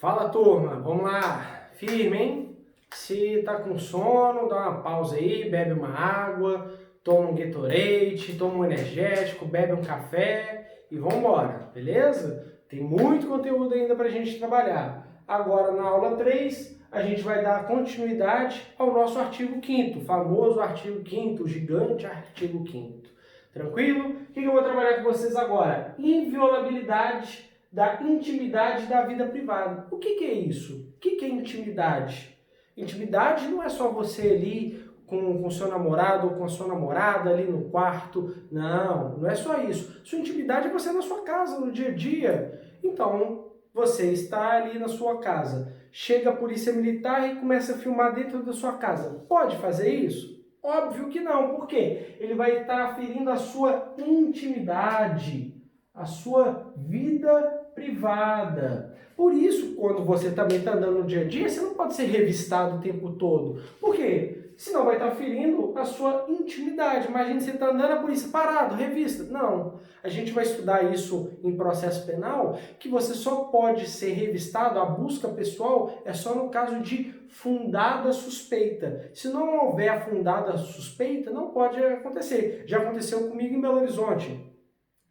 Fala, turma, vamos lá, firme, hein? Se tá com sono, dá uma pausa aí, bebe uma água, toma um Gatorade, toma um energético, bebe um café e vamos embora, beleza? Tem muito conteúdo ainda pra gente trabalhar. Agora, na aula 3, a gente vai dar continuidade ao nosso artigo 5º, o famoso artigo 5º, o gigante artigo 5º. Tranquilo? O que eu vou trabalhar com vocês agora? Inviolabilidade da intimidade da vida privada. O que é isso? O que é intimidade? Intimidade não é só você ali com seu namorado ou com a sua namorada ali no quarto. Não, não é só isso. Sua intimidade é você na sua casa, no dia a dia. Então, você está ali na sua casa. Chega a polícia militar e começa a filmar dentro da sua casa. Pode fazer isso? Óbvio que não. Por quê? Ele vai estar ferindo a sua intimidade, a sua vida privada. Por isso, quando você também está andando no dia a dia, você não pode ser revistado o tempo todo. Por quê? Senão vai estar ferindo a sua intimidade. Imagina você está andando, a polícia parado, revista. Não. A gente vai estudar isso em processo penal, que você só pode ser revistado, a busca pessoal é só no caso de fundada suspeita. Se não houver a fundada suspeita, não pode acontecer. Já aconteceu comigo em Belo Horizonte.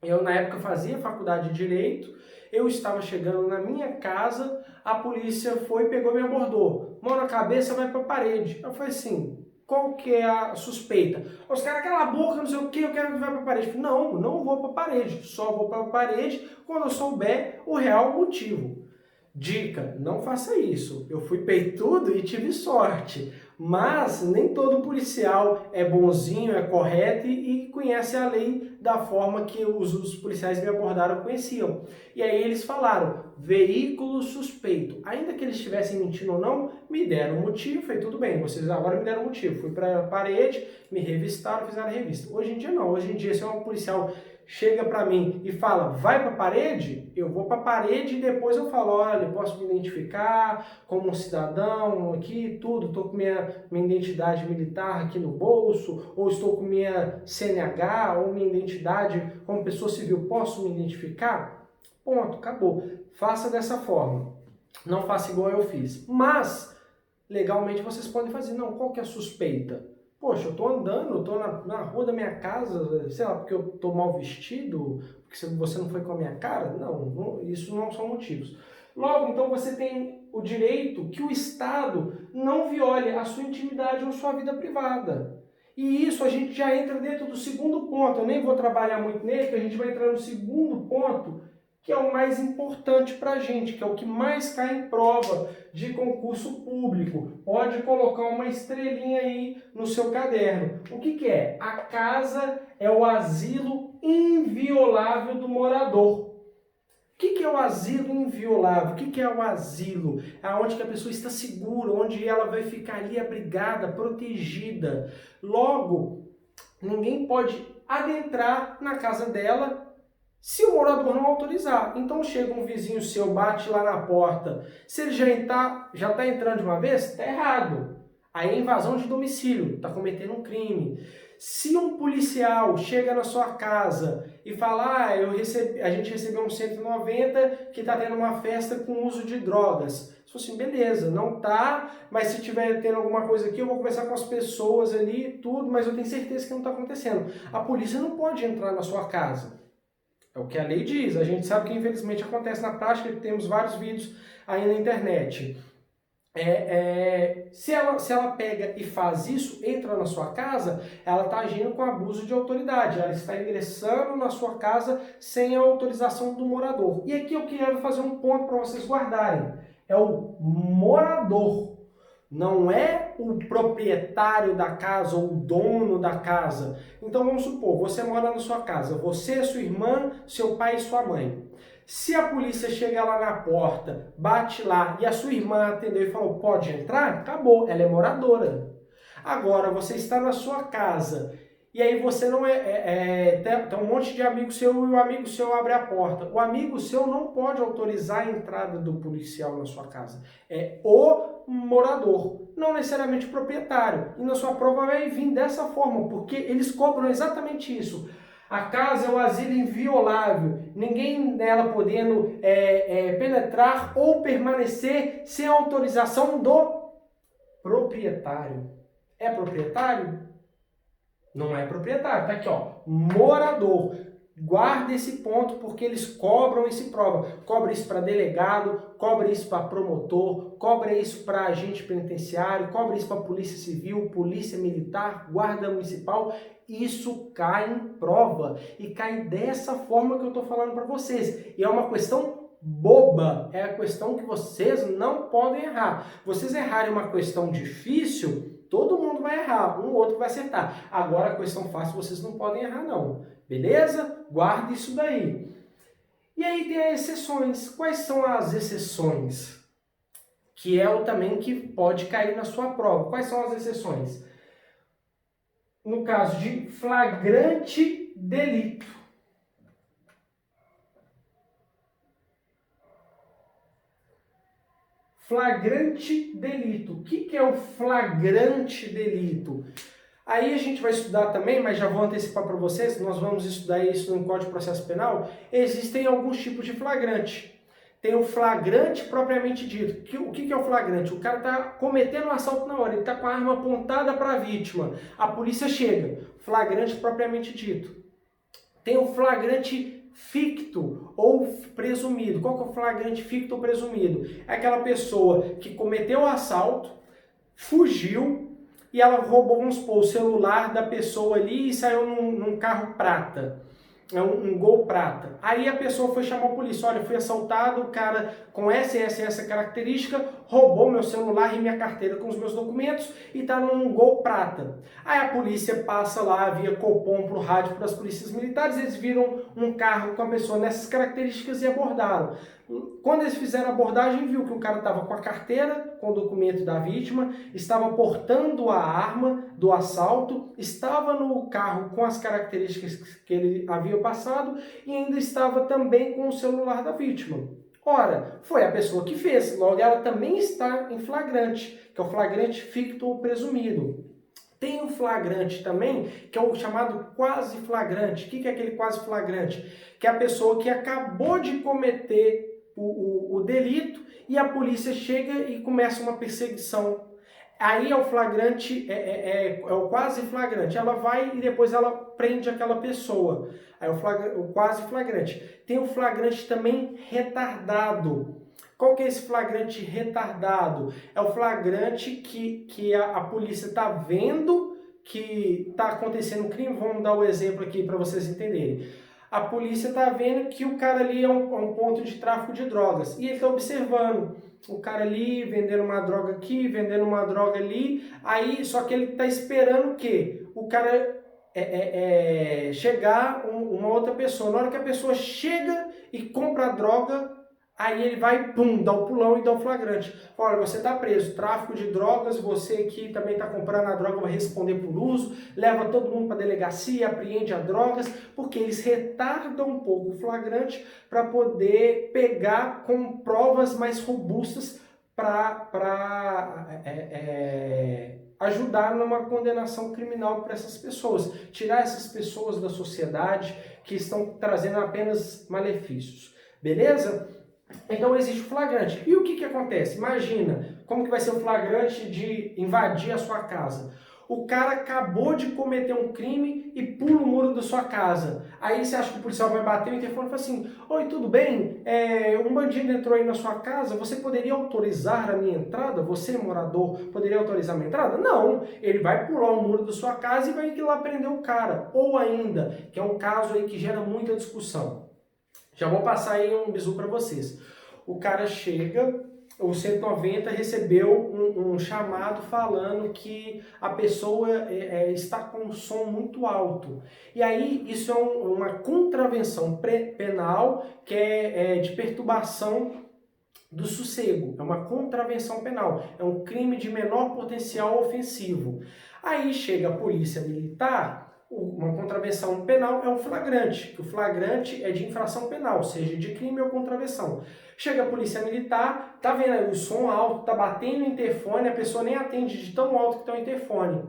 Eu, na época, fazia faculdade de Direito, eu estava chegando na minha casa, a polícia foi, pegou e me abordou. Mão na cabeça, vai para a parede. Eu falei assim, qual que é a suspeita? Os caras, cala a boca, não sei o que, eu quero que vá para a parede. Eu falei, não, não vou para a parede, só vou para a parede quando eu souber o real motivo. Dica, não faça isso. Eu fui peitudo e tive sorte. Mas nem todo policial é bonzinho, é correto e conhece a lei da forma que os policiais me abordaram conheciam. E aí eles falaram, veículo suspeito. Ainda que eles estivessem mentindo ou não, me deram motivo, foi tudo bem, vocês agora me deram motivo. Fui para a parede, me revistaram, fizeram a revista. Hoje em dia não, hoje em dia se um policial chega para mim e fala, vai para a parede, eu vou para a parede e depois eu falo, olha, posso me identificar como um cidadão aqui, tudo, estou com minha identidade militar aqui no bolso, ou estou com minha CNH, ou minha identidade como pessoa civil, posso me identificar? Ponto, acabou. Faça dessa forma. Não faça igual eu fiz. Mas, legalmente, vocês podem fazer. Não, qual que é a suspeita? Poxa, eu tô andando, eu tô na rua da minha casa, sei lá, porque eu tô mal vestido, porque você não foi com a minha cara? Não, isso não são motivos. Logo, então, você tem o direito que o Estado não viole a sua intimidade ou a sua vida privada. E isso a gente já entra dentro do segundo ponto. Eu nem vou trabalhar muito nele, porque a gente vai entrar no segundo ponto, que é o mais importante para a gente, que é o que mais cai em prova de concurso público. Pode colocar uma estrelinha aí no seu caderno. O que é? A casa é o asilo inviolável do morador. O que é o asilo inviolável? O que é o asilo? É onde que a pessoa está segura, onde ela vai ficar ali abrigada, protegida. Logo, ninguém pode adentrar na casa dela se o morador não autorizar. Então chega um vizinho seu, bate lá na porta. Se ele já está entrando de uma vez, está errado. Aí é invasão de domicílio, está cometendo um crime. Se um policial chega na sua casa e fala, a gente recebeu um 190 que está tendo uma festa com uso de drogas. Se fosse assim, beleza, não tá, mas se tiver tendo alguma coisa aqui, eu vou conversar com as pessoas ali, tudo, mas eu tenho certeza que não está acontecendo. A polícia não pode entrar na sua casa. É o que a lei diz. A gente sabe que infelizmente acontece na prática, temos vários vídeos aí na internet. Se ela pega e faz isso, entra na sua casa, ela está agindo com abuso de autoridade. Ela está ingressando na sua casa sem a autorização do morador. E aqui eu quero fazer um ponto para vocês guardarem. É o morador. Não é o proprietário da casa ou o dono da casa. Então vamos supor, você mora na sua casa, você, sua irmã, seu pai e sua mãe. Se a polícia chega lá na porta, bate lá e a sua irmã atendeu e falou, pode entrar? Acabou, ela é moradora. Agora, você está na sua casa e aí você não tem um monte de amigo seu e o amigo seu abre a porta. O amigo seu não pode autorizar a entrada do policial na sua casa. É o morador, não necessariamente o proprietário. E na sua prova vai vir dessa forma, porque eles cobram exatamente isso. A casa é um asilo inviolável, ninguém nela podendo penetrar ou permanecer sem autorização do proprietário. É proprietário? Não é proprietário. Tá aqui, ó. Morador. Guarda esse ponto porque eles cobram esse prova. Cobra isso para delegado, cobra isso para promotor, cobra isso para agente penitenciário, cobra isso para polícia civil, polícia militar, guarda municipal. Isso cai em prova e cai dessa forma que eu estou falando para vocês. E é uma questão boba, é a questão que vocês não podem errar. Vocês errarem uma questão difícil, todo mundo vai errar, um ou outro vai acertar. Agora a questão fácil vocês não podem errar não, beleza? Guarde isso daí. E aí tem as exceções. Quais são as exceções? Que é o também que pode cair na sua prova. Quais são as exceções? No caso de flagrante delito. Flagrante delito. O que é o flagrante delito? Aí a gente vai estudar também, mas já vou antecipar para vocês, nós vamos estudar isso no Código de Processo Penal. Existem alguns tipos de flagrante. Tem o flagrante propriamente dito. O que é o flagrante? O cara está cometendo um assalto na hora, ele está com a arma apontada para a vítima. A polícia chega. Flagrante propriamente dito. Tem o flagrante ficto ou presumido. Qual que é o flagrante ficto ou presumido? É aquela pessoa que cometeu o assalto, fugiu e ela roubou, vamos supor, o celular da pessoa ali e saiu num carro prata. Um Gol prata. Aí a pessoa foi chamar a polícia. Olha, fui assaltado, o cara com essa característica roubou meu celular e minha carteira com os meus documentos e tá num Gol prata. Aí a polícia passa lá via Copom pro rádio para as polícias militares, eles viram um carro com a pessoa nessas características e abordaram. Quando eles fizeram a abordagem, viu que o cara estava com a carteira, com o documento da vítima, estava portando a arma do assalto, estava no carro com as características que ele havia passado e ainda estava também com o celular da vítima. Ora, foi a pessoa que fez, logo ela também está em flagrante, que é o flagrante ficto ou presumido. Tem o flagrante também, que é o chamado quase flagrante. O que é aquele quase flagrante? Que é a pessoa que acabou de cometer o delito e a polícia chega e começa uma perseguição. Aí é o flagrante, é o quase flagrante. Ela vai e depois ela prende aquela pessoa. Aí o quase flagrante. Tem o flagrante também retardado. Qual que é esse flagrante retardado? É o flagrante que a polícia está vendo que está acontecendo um crime. Vamos dar o exemplo aqui para vocês entenderem. A polícia está vendo que o cara ali é um ponto de tráfico de drogas. E ele está observando o cara ali vendendo uma droga aqui, vendendo uma droga ali. Aí, só que ele está esperando o quê? O cara chegar uma outra pessoa. Na hora que a pessoa chega e compra a droga, aí ele vai, pum, dá o pulão e dá o flagrante. Olha, você está preso, tráfico de drogas, você aqui também está comprando a droga, vai responder por uso, leva todo mundo para a delegacia, apreende as drogas, porque eles retardam um pouco o flagrante para poder pegar com provas mais robustas para ajudar numa condenação criminal para essas pessoas, tirar essas pessoas da sociedade que estão trazendo apenas malefícios. Beleza? Então existe o flagrante. E o que acontece? Imagina como que vai ser o flagrante de invadir a sua casa. O cara acabou de cometer um crime e pula o muro da sua casa. Aí você acha que o policial vai bater o interfone e fala assim: oi, tudo bem? Um bandido entrou aí na sua casa, você poderia autorizar a minha entrada? Você, morador, poderia autorizar a minha entrada? Não, ele vai pular o muro da sua casa e vai lá prender o cara. Ou ainda, que é um caso aí que gera muita discussão. Já vou passar aí um bizu para vocês. O cara chega, o 190 recebeu um chamado falando que a pessoa está com um som muito alto. E aí isso é uma contravenção penal que é de perturbação do sossego. É uma contravenção penal. É um crime de menor potencial ofensivo. Aí chega a polícia militar. Uma contravenção penal é um flagrante, que o flagrante é de infração penal, seja de crime ou contravenção. Chega a polícia militar, tá vendo aí o som alto, tá batendo no interfone, a pessoa nem atende de tão alto que tá o interfone.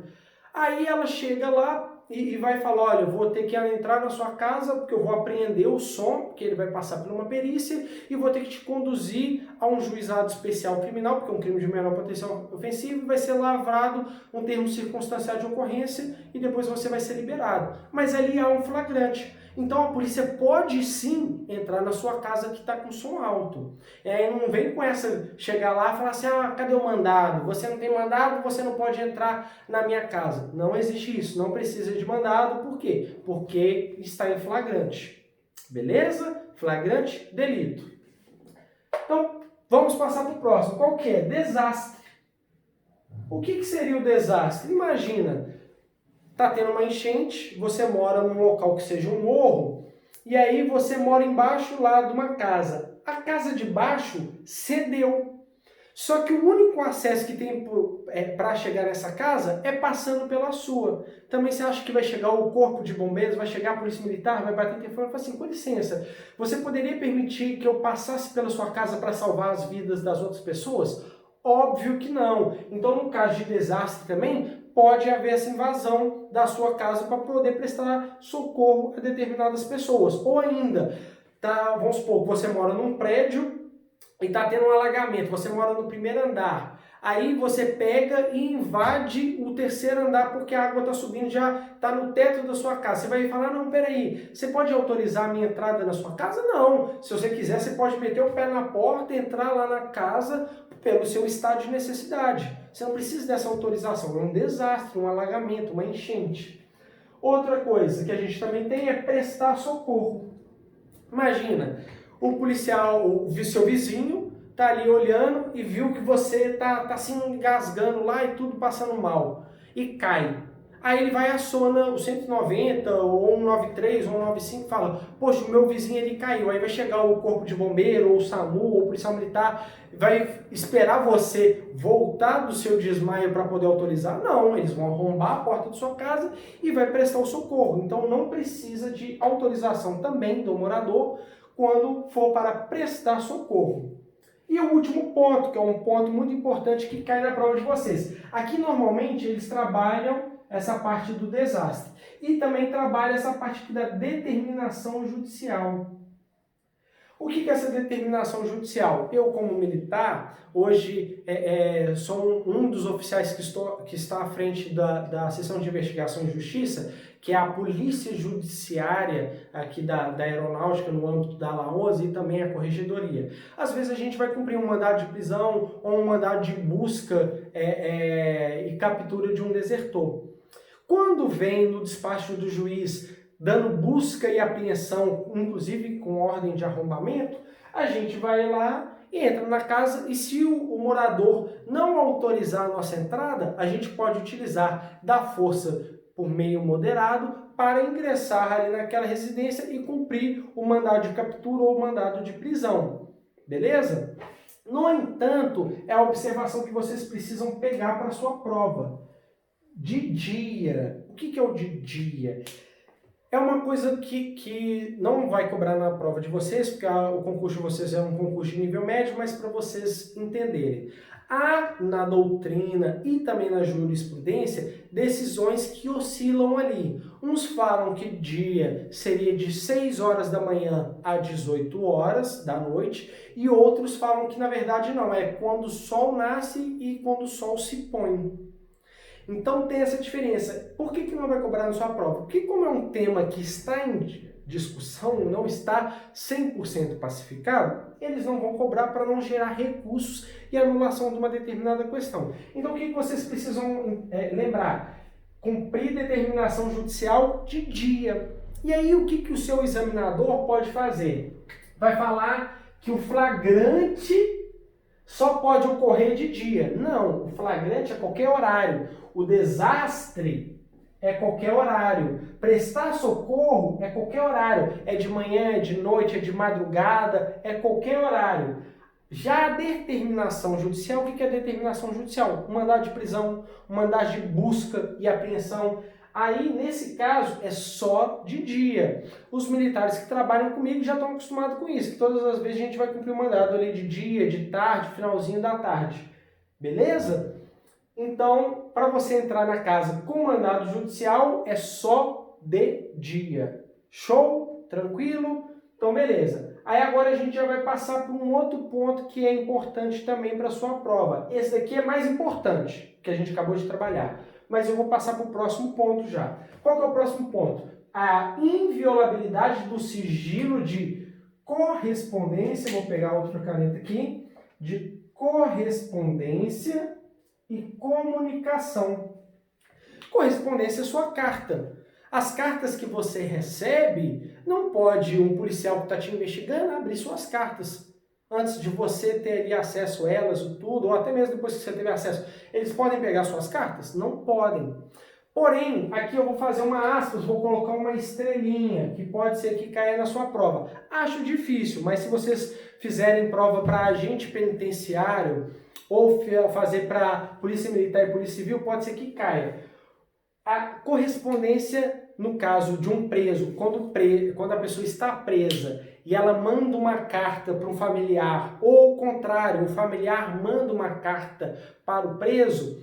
Aí ela chega lá, e vai falar, olha, eu vou ter que entrar na sua casa porque eu vou apreender o som, porque ele vai passar por uma perícia, e vou ter que te conduzir a um juizado especial criminal, porque é um crime de menor potencial ofensivo, e vai ser lavrado um termo circunstancial de ocorrência e depois você vai ser liberado. Mas ali há um flagrante. Então a polícia pode sim entrar na sua casa que está com som alto. E aí não vem com essa, chegar lá e falar assim, ah, cadê o mandado? Você não tem mandado, você não pode entrar na minha casa. Não existe isso, não precisa de mandado. Por quê? Porque está em flagrante. Beleza? Flagrante, delito. Então, vamos passar para o próximo. Qual que é? Desastre. O que seria o desastre? Imagina, tá tendo uma enchente, você mora num local que seja um morro, e aí você mora embaixo lá de uma casa. A casa de baixo cedeu. Só que o único acesso que tem para chegar nessa casa é passando pela sua. Também você acha que vai chegar o corpo de bombeiros, vai chegar a polícia militar, vai bater telefone e falar assim, com licença, você poderia permitir que eu passasse pela sua casa para salvar as vidas das outras pessoas? Óbvio que não. Então, no caso de desastre também, pode haver essa invasão da sua casa para poder prestar socorro a determinadas pessoas. Ou ainda, vamos supor que você mora num prédio e está tendo um alagamento, você mora no primeiro andar, aí você pega e invade o terceiro andar porque a água está subindo, já está no teto da sua casa. Você vai falar, não, peraí, você pode autorizar a minha entrada na sua casa? Não. Se você quiser, você pode meter o pé na porta, entrar lá na casa pelo seu estado de necessidade. Você não precisa dessa autorização, é um desastre, um alagamento, uma enchente. Outra coisa que a gente também tem é prestar socorro. Imagina, o policial, o seu vizinho, tá ali olhando e viu que você tá se engasgando lá e tudo passando mal. E cai. Aí ele vai e aciona o 190, ou 193, ou 195 e fala, poxa, o meu vizinho ele caiu. Aí vai chegar o corpo de bombeiro, ou o SAMU, ou o policial militar, vai esperar você voltar do seu desmaio para poder autorizar? Não, eles vão arrombar a porta da sua casa e vai prestar o socorro. Então não precisa de autorização também do morador quando for para prestar socorro. E o último ponto, que é um ponto muito importante que cai na prova de vocês. Aqui normalmente eles trabalham essa parte do desastre e também trabalham essa parte da determinação judicial. O que é essa determinação judicial? Eu, como militar, hoje sou um dos oficiais que está à frente da seção de investigação e justiça, que é a polícia judiciária aqui da aeronáutica no âmbito da ALA11 e também a corregedoria. Às vezes a gente vai cumprir um mandado de prisão ou um mandado de busca e captura de um desertor. Quando vem no despacho do juiz dando busca e apreensão, inclusive com ordem de arrombamento, a gente vai lá e entra na casa e se o morador não autorizar a nossa entrada, a gente pode utilizar da força por meio moderado para ingressar ali naquela residência e cumprir o mandado de captura ou o mandado de prisão. Beleza? No entanto, é a observação que vocês precisam pegar para a sua prova. De dia. O que é o de dia? É uma coisa que não vai cobrar na prova de vocês, porque o concurso de vocês é um concurso de nível médio, mas para vocês entenderem. Há na doutrina e também na jurisprudência decisões que oscilam ali. Uns falam que dia seria de 6 horas da manhã a 18 horas da noite e outros falam que na verdade não, é quando o sol nasce e quando o sol se põe. Então tem essa diferença. Por que não vai cobrar na sua prova? Porque como é um tema que está em discussão, não está 100% pacificado, eles não vão cobrar para não gerar recursos e anulação de uma determinada questão. Então o que vocês precisam lembrar? Cumprir determinação judicial de dia. E aí o que o seu examinador pode fazer? Vai falar que o flagrante só pode ocorrer de dia. Não, o flagrante é qualquer horário. O desastre é qualquer horário. Prestar socorro é qualquer horário. É de manhã, é de noite, é de madrugada, é qualquer horário. Já a determinação judicial, o que é determinação judicial? Um mandado de prisão, um mandado de busca e apreensão. Aí, nesse caso, é só de dia. Os militares que trabalham comigo já estão acostumados com isso, que todas as vezes a gente vai cumprir o mandado ali de dia, de tarde, finalzinho da tarde. Beleza? Então, para você entrar na casa com mandado judicial, é só de dia. Show? Tranquilo? Então, beleza. Aí agora a gente já vai passar por um outro ponto que é importante também para a sua prova. Esse daqui é mais importante, que a gente acabou de trabalhar. Mas eu vou passar para o próximo ponto já. Qual que é o próximo ponto? A inviolabilidade do sigilo de correspondência, vou pegar outra caneta aqui, de correspondência e comunicação. Correspondência é sua carta. As cartas que você recebe, não pode um policial que está te investigando abrir suas cartas antes de você ter ali acesso a elas, tudo, ou até mesmo depois que você teve acesso. Eles podem pegar suas cartas? Não podem. Porém, aqui eu vou fazer uma aspas, vou colocar uma estrelinha, que pode ser que caia na sua prova. Acho difícil, mas se vocês fizerem prova para agente penitenciário ou fazer para Polícia Militar e Polícia Civil, pode ser que caia. A correspondência, no caso de um preso, quando a pessoa está presa e ela manda uma carta para um familiar, ou ao contrário, o familiar manda uma carta para o preso,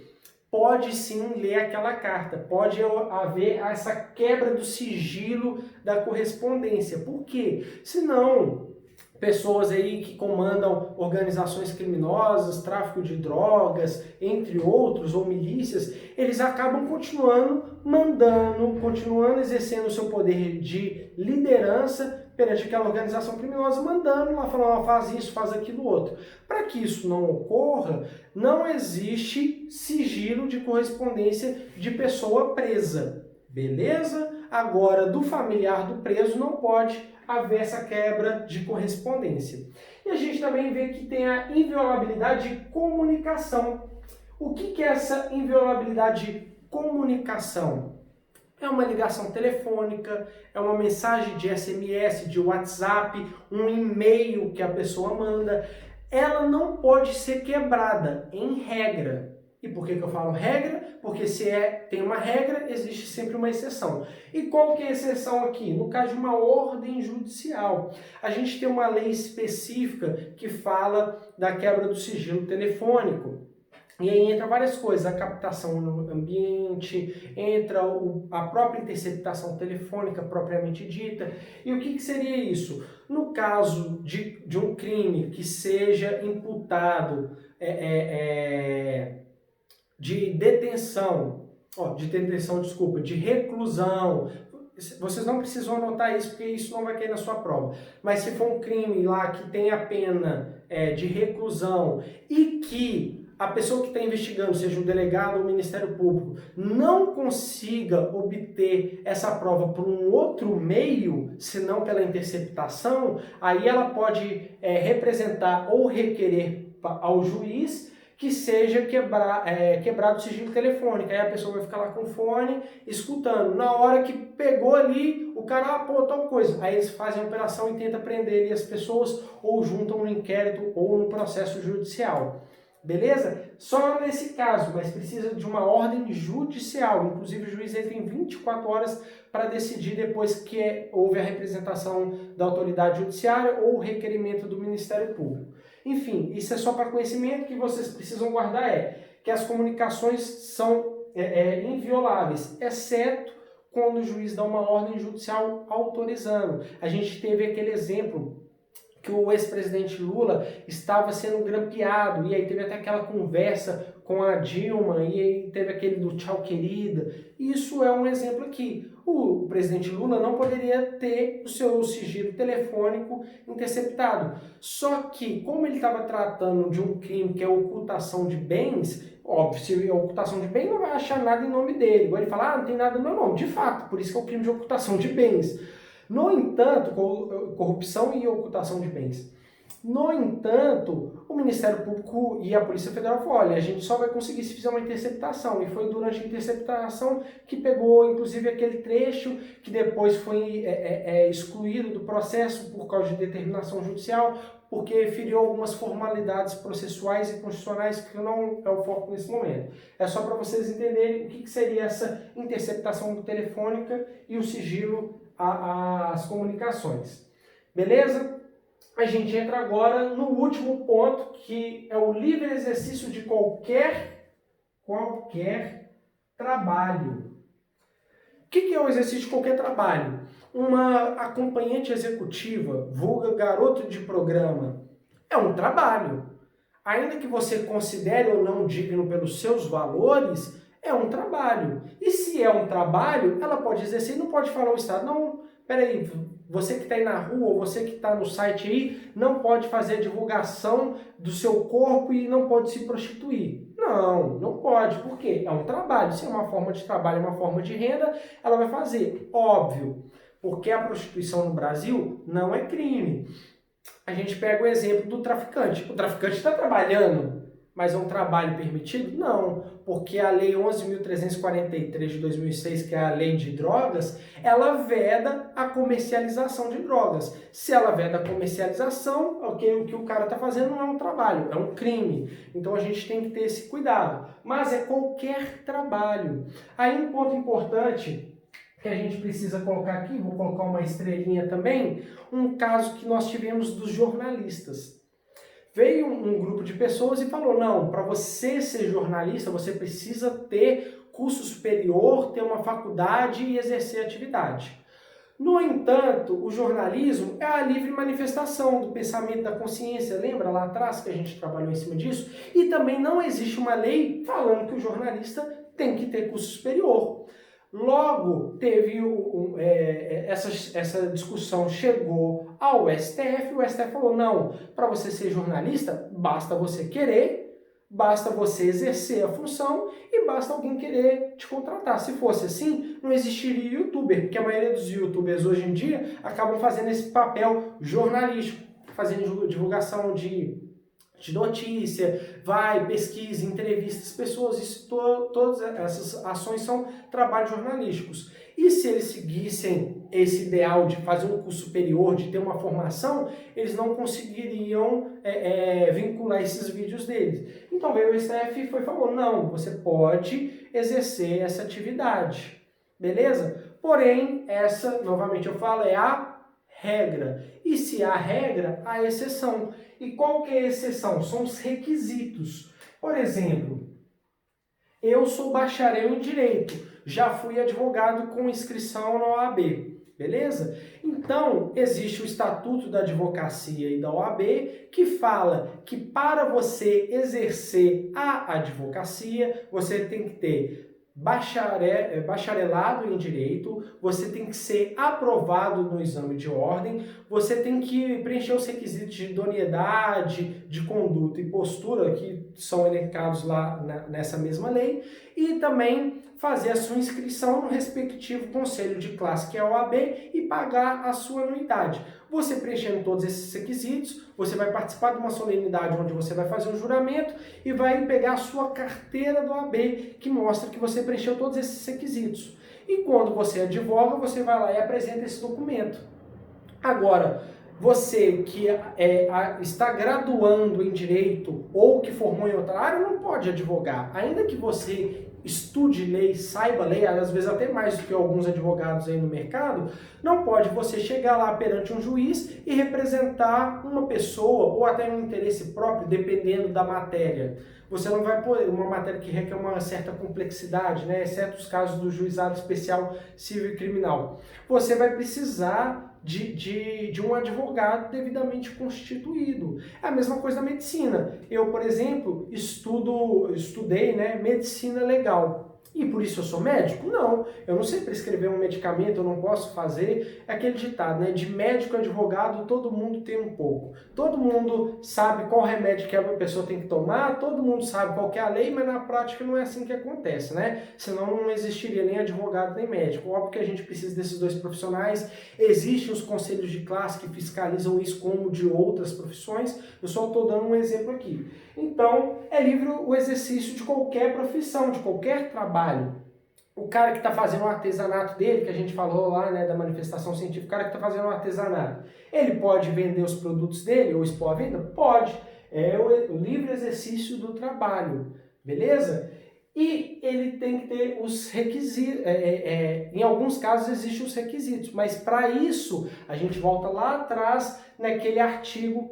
pode sim ler aquela carta, pode haver essa quebra do sigilo da correspondência. Por quê? Senão, pessoas aí que comandam organizações criminosas, tráfico de drogas, entre outros, ou milícias, eles acabam continuando mandando, continuando exercendo o seu poder de liderança perante aquela organização criminosa, mandando lá, falando, faz isso, faz aquilo outro. Para que isso não ocorra, não existe sigilo de correspondência de pessoa presa. Beleza? Agora, do familiar do preso não pode haver essa quebra de correspondência. E a gente também vê que tem a inviolabilidade de comunicação. O que é essa inviolabilidade de comunicação? É uma ligação telefônica, é uma mensagem de SMS, de WhatsApp, um e-mail que a pessoa manda. Ela não pode ser quebrada, em regra. E por que eu falo regra? Porque se tem uma regra, existe sempre uma exceção. E qual que é a exceção aqui? No caso de uma ordem judicial. A gente tem uma lei específica que fala da quebra do sigilo telefônico. E aí entra várias coisas, a captação no ambiente, entra a própria interceptação telefônica propriamente dita. E o que seria isso? No caso de um crime que seja imputado de detenção, de reclusão, vocês não precisam anotar isso porque isso não vai cair na sua prova. Mas se for um crime lá que tem a pena de reclusão e que a pessoa que está investigando, seja o delegado ou o Ministério Público, não consiga obter essa prova por um outro meio, senão pela interceptação, aí ela pode representar ou requerer ao juiz que seja quebrado o sigilo telefônico. Aí a pessoa vai ficar lá com o fone, escutando. Na hora que pegou ali, o cara, pô, tal coisa. Aí eles fazem a operação e tentam prender ali as pessoas, ou juntam no inquérito ou no processo judicial. Beleza? Só nesse caso, mas precisa de uma ordem judicial. Inclusive, o juiz tem 24 horas para decidir depois que houve a representação da autoridade judiciária ou o requerimento do Ministério Público. Enfim, isso é só para conhecimento. Que vocês precisam guardar que as comunicações são invioláveis, exceto quando o juiz dá uma ordem judicial autorizando. A gente teve aquele exemplo que o ex-presidente Lula estava sendo grampeado, e aí teve até aquela conversa com a Dilma, e aí teve aquele do tchau querida. Isso é um exemplo aqui. O presidente Lula não poderia ter o seu sigilo telefônico interceptado. Só que, como ele estava tratando de um crime que é ocultação de bens, óbvio, se é ocultação de bens, não vai achar nada em nome dele. Igual ele fala, não tem nada no meu nome. De fato, por isso que é o crime de ocultação de bens. No entanto, corrupção e ocultação de bens. No entanto, o Ministério Público e a Polícia Federal falaram, olha, a gente só vai conseguir se fizer uma interceptação. E foi durante a interceptação que pegou, inclusive, aquele trecho que depois foi excluído do processo por causa de determinação judicial, porque feriu algumas formalidades processuais e constitucionais que não é o foco nesse momento. É só para vocês entenderem o que seria essa interceptação telefônica e o sigilo às comunicações. Beleza? A gente entra agora no último ponto, que é o livre exercício de qualquer qualquer trabalho. O que é o exercício de qualquer trabalho? Uma acompanhante executiva, vulga garoto de programa, é um trabalho. Ainda que você considere ou não digno pelos seus valores, é um trabalho. E se é um trabalho, ela pode exercer e não pode falar ao Estado, não, peraí, você que está aí na rua, ou você que está no site aí, não pode fazer a divulgação do seu corpo e não pode se prostituir. Não, não pode. Por quê? É um trabalho. Se é uma forma de trabalho, é uma forma de renda, ela vai fazer. Óbvio, porque a prostituição no Brasil não é crime. A gente pega o exemplo do traficante. O traficante está trabalhando, mas é um trabalho permitido? Não, porque a Lei 11.343 de 2006, que é a Lei de Drogas, ela veda a comercialização de drogas. Se ela veda a comercialização, o que o cara está fazendo não é um trabalho, é um crime. Então a gente tem que ter esse cuidado. Mas é qualquer trabalho. Aí um ponto importante que a gente precisa colocar aqui, vou colocar uma estrelinha também, um caso que nós tivemos dos jornalistas. Veio um grupo de pessoas e falou, não, para você ser jornalista, você precisa ter curso superior, ter uma faculdade e exercer atividade. No entanto, o jornalismo é a livre manifestação do pensamento da consciência, lembra lá atrás que a gente trabalhou em cima disso? E também não existe uma lei falando que o jornalista tem que ter curso superior. Logo, teve essa discussão chegou ao STF, o STF falou, não, para você ser jornalista, basta você querer, basta você exercer a função e basta alguém querer te contratar. Se fosse assim, não existiria youtuber, porque a maioria dos youtubers hoje em dia acabam fazendo esse papel jornalístico, fazendo divulgação de notícia, vai, pesquisa, entrevista as pessoas, isso, todas essas ações são trabalhos jornalísticos. E se eles seguissem esse ideal de fazer um curso superior, de ter uma formação, eles não conseguiriam vincular esses vídeos deles. Então veio o STF e falou, não, você pode exercer essa atividade, beleza? Porém, essa, novamente eu falo, é a regra. E se há regra, há exceção. E qual que é a exceção? São os requisitos. Por exemplo, eu sou bacharel em Direito, já fui advogado com inscrição na OAB, beleza? Então, existe o Estatuto da Advocacia e da OAB que fala que para você exercer a advocacia, você tem que ter bacharelado em Direito, você tem que ser aprovado no exame de ordem, você tem que preencher os requisitos de idoneidade, de conduta e postura, que são elencados lá nessa mesma lei, e também fazer a sua inscrição no respectivo conselho de classe, que é a OAB, e pagar a sua anuidade. Você preenchendo todos esses requisitos, você vai participar de uma solenidade onde você vai fazer um juramento e vai pegar a sua carteira do OAB, que mostra que você preencheu todos esses requisitos. E quando você advoga, você vai lá e apresenta esse documento. Agora, você que está graduando em Direito ou que formou em outra área, não pode advogar. Ainda que você estude lei, saiba lei, às vezes até mais do que alguns advogados aí no mercado, não pode você chegar lá perante um juiz e representar uma pessoa ou até um interesse próprio, dependendo da matéria. Você não vai poder, uma matéria que requer uma certa complexidade, né, exceto os casos do Juizado Especial Civil e Criminal. Você vai precisar de um advogado devidamente constituído. É a mesma coisa da medicina. Eu, por exemplo, estudei, né, medicina legal. E por isso eu sou médico? Não, eu não sei prescrever um medicamento, eu não posso fazer. É aquele ditado, né? De médico a advogado, todo mundo tem um pouco. Todo mundo sabe qual remédio que a pessoa tem que tomar, todo mundo sabe qual que é a lei, mas na prática não é assim que acontece, né? Senão não existiria nem advogado nem médico. Óbvio que a gente precisa desses dois profissionais. Existem os conselhos de classe que fiscalizam isso como de outras profissões. Eu só estou dando um exemplo aqui. Então, é livre o exercício de qualquer profissão, de qualquer trabalho. O cara que está fazendo o artesanato dele, que a gente falou lá, né, da manifestação científica, o cara que está fazendo o artesanato, ele pode vender os produtos dele ou expor a venda? Pode. É o livre exercício do trabalho, beleza? E ele tem que ter os requisitos, em alguns casos existem os requisitos, mas para isso a gente volta lá atrás naquele artigo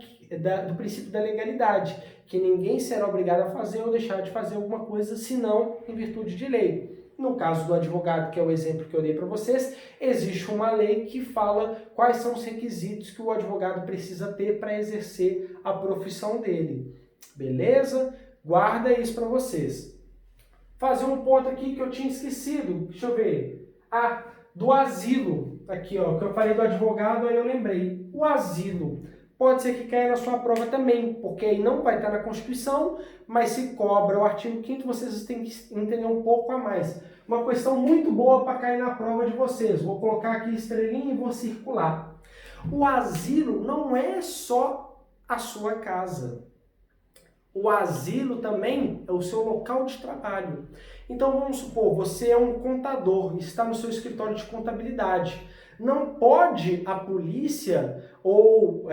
do princípio da legalidade, que ninguém será obrigado a fazer ou deixar de fazer alguma coisa senão em virtude de lei. No caso do advogado, que é o exemplo que eu dei para vocês, existe uma lei que fala quais são os requisitos que o advogado precisa ter para exercer a profissão dele. Beleza? Guarda isso para vocês. Fazer um ponto aqui que eu tinha esquecido. Deixa eu ver. Do asilo. Aqui, ó, que eu falei do advogado, aí eu lembrei. O asilo. Pode ser que caia na sua prova também, porque aí não vai estar na Constituição, mas se cobra o artigo 5º, vocês têm que entender um pouco a mais. Uma questão muito boa para cair na prova de vocês. Vou colocar aqui estrelinha e vou circular. O asilo não é só a sua casa. O asilo também é o seu local de trabalho. Então vamos supor, você é um contador, está no seu escritório de contabilidade. Não pode a polícia ou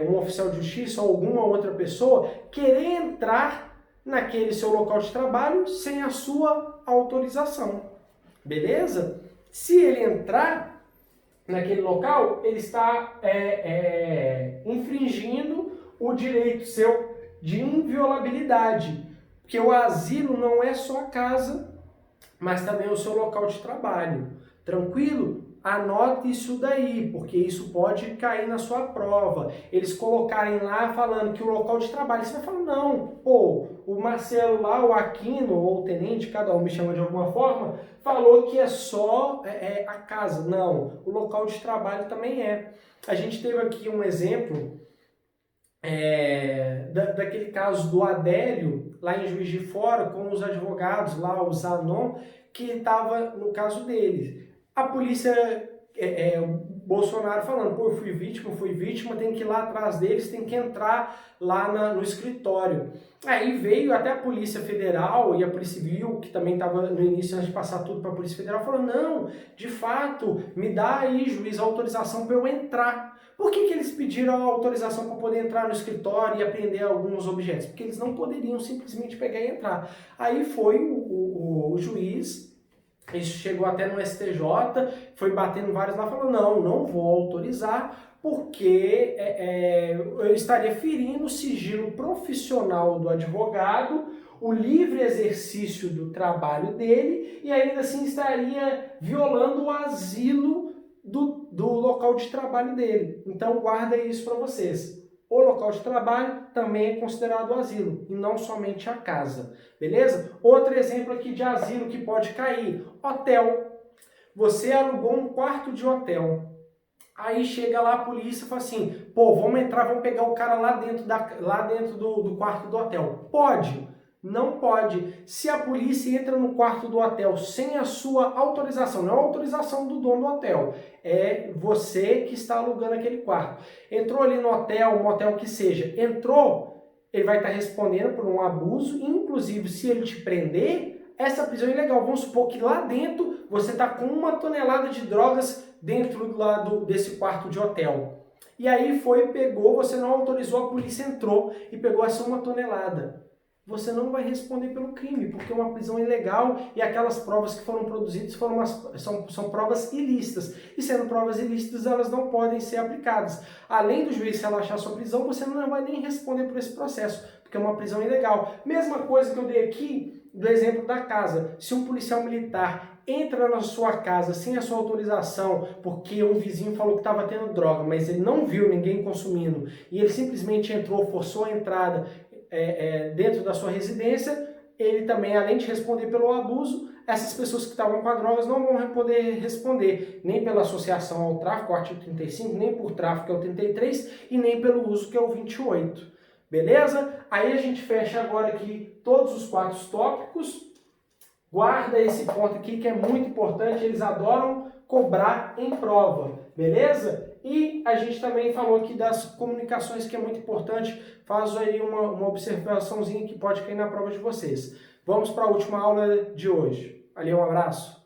um oficial de justiça ou alguma outra pessoa querer entrar naquele seu local de trabalho sem a sua autorização. Beleza? Se ele entrar naquele local, ele está infringindo o direito seu de inviolabilidade, porque o asilo não é só a casa, mas também o seu local de trabalho. Tranquilo? Anote isso daí, porque isso pode cair na sua prova. Eles colocarem lá falando que o local de trabalho, você vai falar, não, pô, o Marcelo lá, o Aquino, ou o Tenente, cada um me chama de alguma forma, falou que é só a casa. Não, o local de trabalho também é. A gente teve aqui um exemplo daquele caso do Adélio, lá em Juiz de Fora, com os advogados lá, o Zanon, que estava no caso deles. A polícia, o Bolsonaro falando, pô, eu fui vítima, tem que ir lá atrás deles, tem que entrar lá no escritório. Aí veio até a Polícia Federal e a Polícia Civil, que também estava no início, antes de passar tudo para a Polícia Federal, falou, não, de fato, me dá aí, juiz, a autorização para eu entrar. Por que eles pediram a autorização para poder entrar no escritório e apreender alguns objetos? Porque eles não poderiam simplesmente pegar e entrar. Aí foi o juiz, isso chegou até no STJ, foi batendo vários lá, falou, não vou autorizar, porque eu estaria ferindo o sigilo profissional do advogado, o livre exercício do trabalho dele, e ainda assim estaria violando o asilo do local de trabalho dele. Então guarda isso para vocês. O local de trabalho também é considerado asilo, e não somente a casa, beleza? Outro exemplo aqui de asilo que pode cair, hotel. Você alugou um quarto de hotel, aí chega lá a polícia e fala assim, pô, vamos entrar, vamos pegar o cara lá dentro do quarto do hotel. Pode? Não pode. Se a polícia entra no quarto do hotel sem a sua autorização, não é a autorização do dono do hotel, é você que está alugando aquele quarto. Entrou ali no hotel, um motel que seja, entrou, ele vai estar respondendo por um abuso, inclusive se ele te prender, essa prisão é ilegal. Vamos supor que lá dentro você está com 1 tonelada de drogas dentro desse quarto de hotel. E aí pegou, você não autorizou, a polícia entrou e pegou essa 1 tonelada. Você não vai responder pelo crime, porque é uma prisão ilegal e aquelas provas que foram produzidas são provas ilícitas. E sendo provas ilícitas, elas não podem ser aplicadas. Além do juiz relaxar sua prisão, você não vai nem responder por esse processo, porque é uma prisão ilegal. Mesma coisa que eu dei aqui do exemplo da casa. Se um policial militar entra na sua casa sem a sua autorização, porque um vizinho falou que estava tendo droga, mas ele não viu ninguém consumindo, e ele simplesmente entrou, forçou a entrada dentro da sua residência, ele também, além de responder pelo abuso, essas pessoas que estavam com as drogas não vão poder responder, nem pela associação ao tráfico, o artigo 35, nem por tráfico, que é o 33, e nem pelo uso, que é o 28. Beleza? Aí a gente fecha agora aqui todos os 4 tópicos. Guarda esse ponto aqui que é muito importante, eles adoram cobrar em prova, beleza? E a gente também falou aqui das comunicações, que é muito importante, faz aí uma observaçãozinha que pode cair na prova de vocês. Vamos para a última aula de hoje. Ali, um abraço.